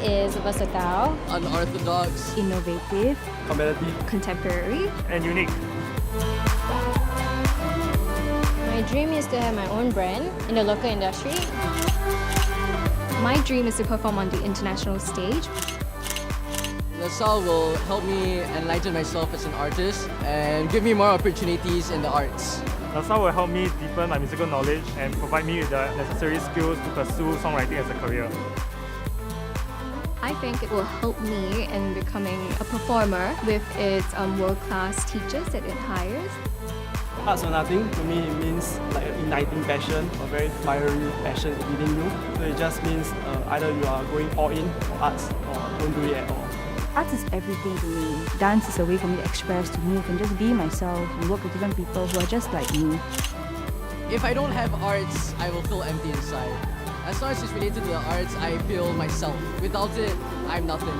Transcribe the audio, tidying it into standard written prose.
is versatile, unorthodox, innovative, competitive, contemporary, and unique. My dream is to have my own brand in the local industry. My dream is to perform on the international stage. LaSalle will help me enlighten myself as an artist and give me more opportunities in the arts. LaSalle will help me deepen my musical knowledge and provide me with the necessary skills to pursue songwriting as a career. I think it will help me in becoming a performer with its world-class teachers that it hires. Arts or nothing, to me it means like an igniting passion, a very fiery passion within you. So it just means either you are going all in for arts or don't do it at all. Art is everything to me. Dance is a way for me to express, to move and just be myself and work with different people who are just like me. If I don't have arts, I will feel empty inside. As long as it's related to the arts, I feel myself. Without it, I'm nothing.